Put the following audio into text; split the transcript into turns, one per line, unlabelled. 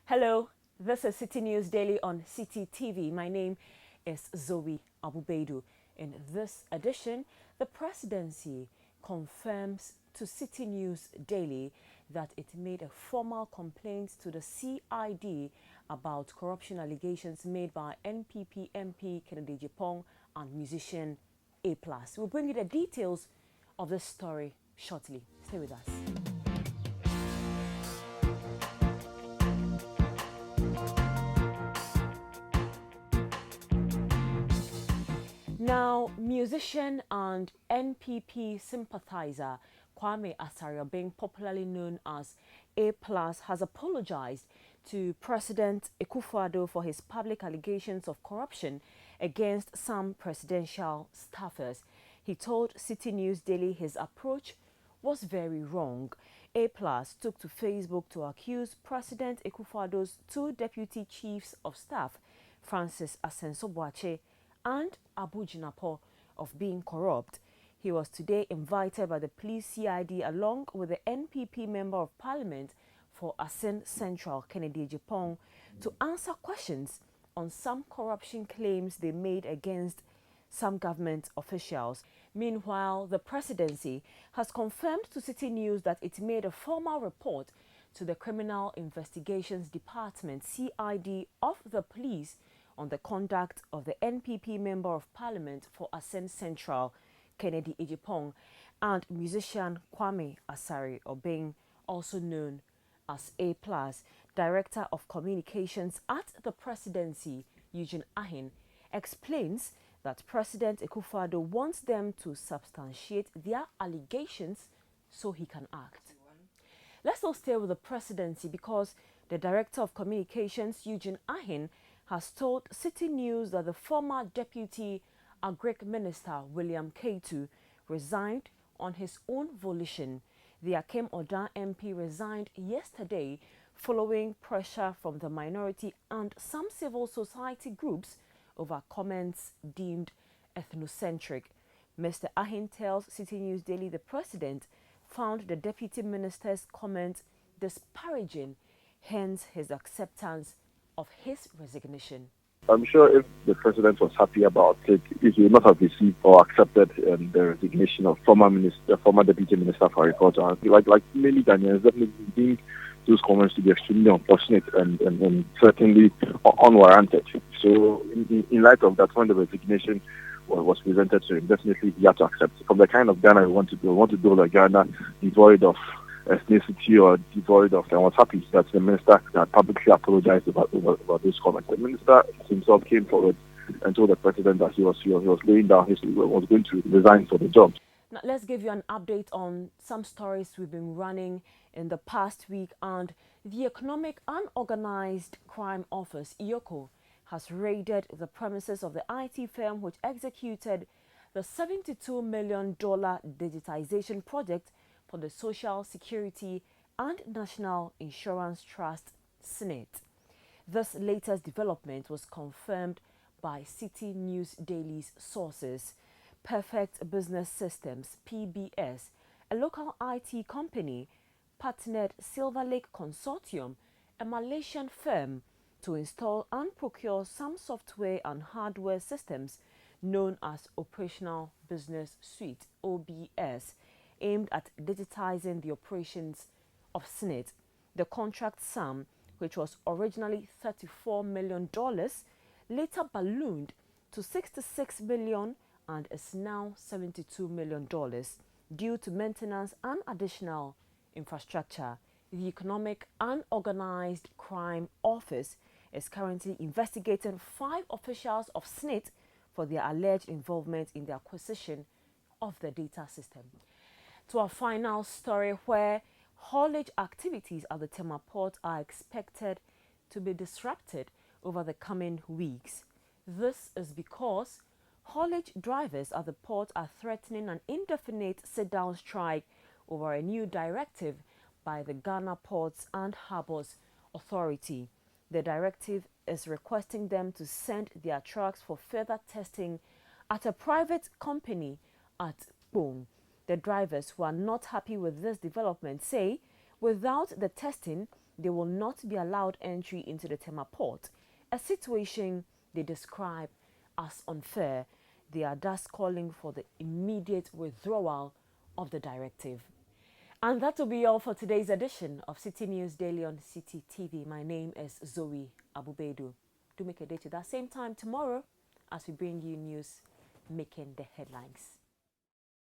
Hello, this is Citi News Daily on Citi TV. My name is Zoe Abu-Baidoo. In this edition, the Presidency confirms to Citi News Daily that it made a formal complaint to the CID about corruption allegations made by NPP MP Agyapong and musician A+. We'll bring you the details of this story shortly. Stay with us. Now, musician and NPP sympathizer Kwame Asare, being popularly known as A+, has apologized to President Akufo-Addo for his public allegations of corruption against some presidential staffers. He told Citi News Daily his approach was very wrong. A+ took to Facebook to accuse President Akufo-Addo's two deputy chiefs of staff, Francis Asenso-Boakye and Abu-Baidoo, of being corrupt. He was today invited by the police CID along with the NPP Member of Parliament for Asin Central, Agyapong, to answer questions on some corruption claims they made against some government officials. Meanwhile, the Presidency has confirmed to Citi News that it made a formal report to the Criminal Investigations Department, CID, of the police on the conduct of the NPP Member of Parliament for Asin Central, Agyapong, and musician Kwame Asare, or being also known as A+, Director of Communications at the Presidency, Eugene Ahin, explains that President Akufo-Addo wants them to substantiate their allegations so he can act. Let's not stay with the Presidency because the Director of Communications, Eugene Ahin, has told Citi News that the former Deputy Agric Minister, William Ketu, resigned on his own volition. The Akem Oda MP resigned yesterday following pressure from the minority and some civil society groups over comments deemed ethnocentric. Mr. Ahin tells Citi News Daily the President found the Deputy Minister's comment disparaging, hence his acceptance of his resignation.
I'm sure if the president was happy about it, he would not have received or accepted the resignation of former deputy minister for agriculture. Like many Ghanaians, definitely think those comments to be extremely unfortunate and certainly unwarranted. So, in light of that, when the resignation was presented to him, definitely he had to accept it. From the kind of Ghana we want to build, we want to build a Ghana devoid of ethnicity or devoid of. I was happy that the minister had publicly apologized about those comments. The minister himself came forward and told the president that he was laying down was going to resign for the job.
Now, let's give you an update on some stories we've been running in the past week. And the Economic and Organized Crime Office, EOCO, has raided the premises of the IT firm which executed the $72 million digitization project for the Social Security and National Insurance Trust, SSNIT. This latest development was confirmed by Citi News Daily's sources. Perfect Business Systems, PBS, a local IT company, partnered Silver Lake Consortium, a Malaysian firm, to install and procure some software and hardware systems known as Operational Business Suite, OBS, aimed at digitizing the operations of SSNIT. The contract sum, which was originally $34 million, later ballooned to $66 million and is now $72 million due to maintenance and additional infrastructure. The Economic and Organized Crime Office is currently investigating 5 officials of SSNIT for their alleged involvement in the acquisition of the data system. To our final story, where haulage activities at the Tema Port are expected to be disrupted over the coming weeks. This is because haulage drivers at the port are threatening an indefinite sit-down strike over a new directive by the Ghana Ports and Harbours Authority. The directive is requesting them to send their trucks for further testing at a private company at Bong. The drivers who are not happy with this development say without the testing, they will not be allowed entry into the Tema Port, a situation they describe as unfair. They are thus calling for the immediate withdrawal of the directive. And that will be all for today's edition of Citi News Daily on Citi TV. My name is Zoe Abu-Baidoo. Do make a day to that same time tomorrow as we bring you news making the headlines.